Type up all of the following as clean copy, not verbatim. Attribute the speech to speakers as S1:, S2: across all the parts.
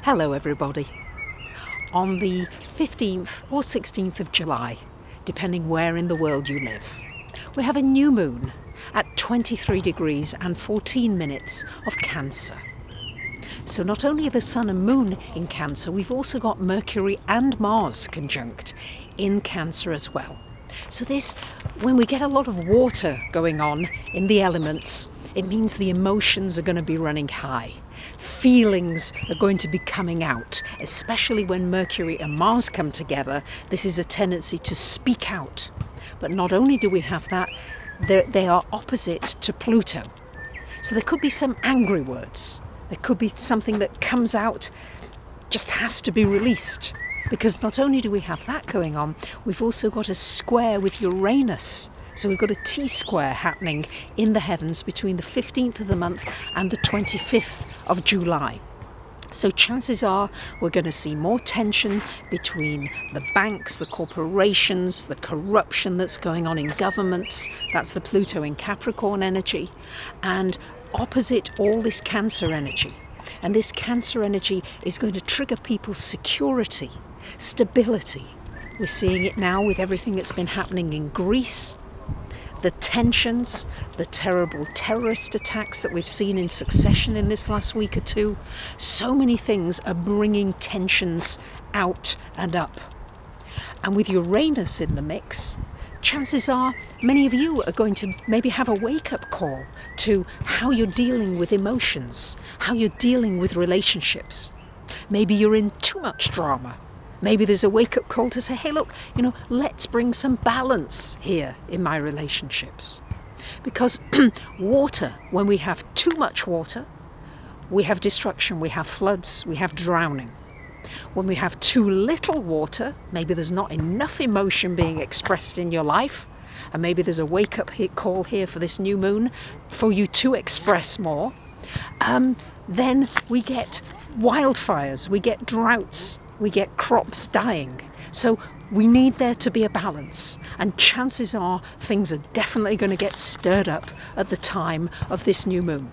S1: Hello everybody. On the 15th or 16th of July, depending where in the world you live, we have a new moon at 23 degrees and 14 minutes of Cancer. So not only are the Sun and Moon in Cancer, we've also got Mercury and Mars conjunct in Cancer as well. So this, when we get a lot of water going on in the elements, it means the emotions are going to be running high. Feelings are going to be coming out, especially when Mercury and Mars come together. This is a tendency to speak out. But not only do we have that, they are opposite to Pluto. So there could be some angry words. There could be something that comes out, just has to be released. Because not only do we have that going on, we've also got a square with Uranus. So we've got a T-square happening in the heavens between the 15th of the month and the 25th of July. So chances are we're going to see more tension between the banks, the corporations, the corruption that's going on in governments. That's the Pluto in Capricorn energy. And opposite all this Cancer energy. And this Cancer energy is going to trigger people's security, stability. We're seeing it now with everything that's been happening in Greece. The tensions, the terrible terrorist attacks that we've seen in succession in this last week or two. So many things are bringing tensions out and up. And with Uranus in the mix, chances are many of you are going to maybe have a wake-up call to how you're dealing with emotions, how you're dealing with relationships. Maybe you're in too much drama. Maybe there's a wake-up call to say, hey, look, let's bring some balance here in my relationships. Because water, when we have too much water, we have destruction, we have floods, we have drowning. When we have too little water, maybe there's not enough emotion being expressed in your life, and maybe there's a wake-up call here for this new moon for you to express more, then we get wildfires, we get droughts, we get crops dying. So we need there to be a balance, and chances are things are definitely going to get stirred up at the time of this new moon.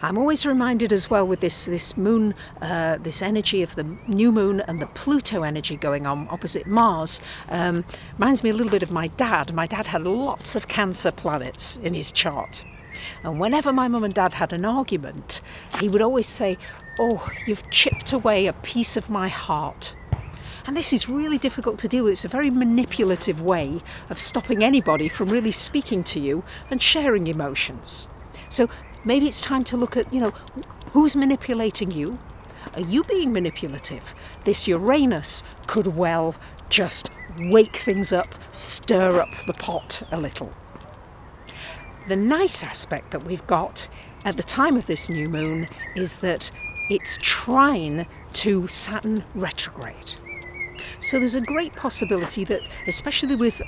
S1: I'm always reminded as well with this moon, this energy of the new moon and the Pluto energy going on opposite Mars, reminds me a little bit of my dad. My dad had lots of Cancer planets in his chart. And whenever my mum and dad had an argument, he would always say, oh, you've chipped away a piece of my heart. And this is really difficult to deal with. It's a very manipulative way of stopping anybody from really speaking to you and sharing emotions. So maybe it's time to look at, who's manipulating you? Are you being manipulative? This Uranus could well just wake things up, stir up the pot a little. The nice aspect that we've got at the time of this new moon is that it's trine to Saturn retrograde. So there's a great possibility that, especially with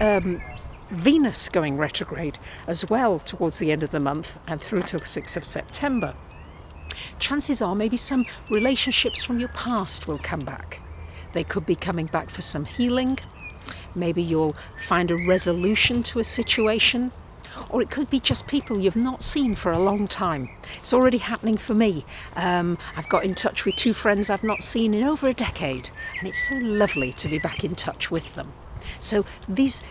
S1: Venus going retrograde as well towards the end of the month and through till 6th of September, chances are maybe some relationships from your past will come back. They could be coming back for some healing. Maybe you'll find a resolution to a situation. Or it could be just people you've not seen for a long time. It's already happening for me. I've got in touch with two friends I've not seen in over a decade, and it's so lovely to be back in touch with them. So it's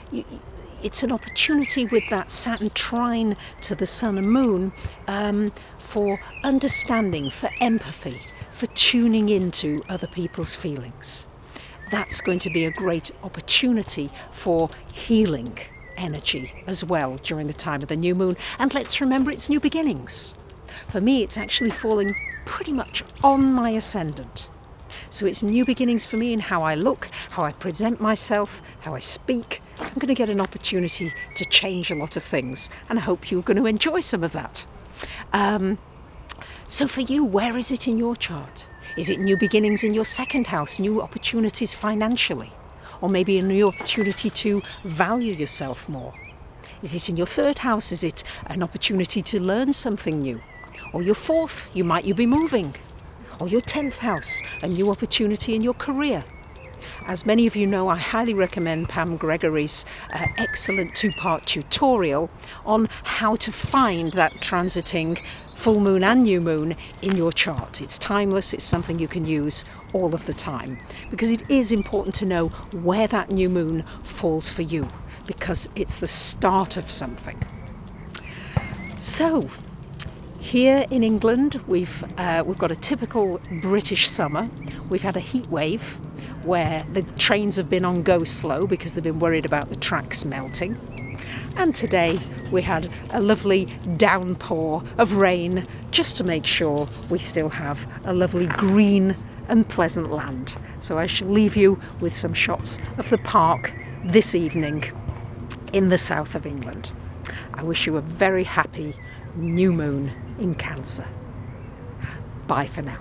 S1: an opportunity with that Saturn trine to the Sun and Moon for understanding, for empathy, for tuning into other people's feelings. That's going to be a great opportunity for healing energy as well during the time of the new moon. And let's remember, it's new beginnings. For me, it's actually falling pretty much on my ascendant. So it's new beginnings for me in how I look, how I present myself, how I speak. I'm going to get an opportunity to change a lot of things, and I hope you're going to enjoy some of that. So for you, where is it in your chart? Is it new beginnings in your second house, new opportunities financially? Or maybe a new opportunity to value yourself more? Is it in your third house? Is it an opportunity to learn something new? Or your fourth, you be moving. Or your 10th house, a new opportunity in your career. As many of you know, I highly recommend Pam Gregory's excellent 2-part tutorial on how to find that transiting full moon and new moon in your chart. It's timeless, it's something you can use all of the time, because it is important to know where that new moon falls for you, because it's the start of something. So here in England, we've got a typical British summer. We've had a heat wave where the trains have been on go slow because they've been worried about the tracks melting. And today we had a lovely downpour of rain just to make sure we still have a lovely green and pleasant land. So I shall leave you with some shots of the park this evening in the south of England. I wish you a very happy new moon in Cancer. Bye for now.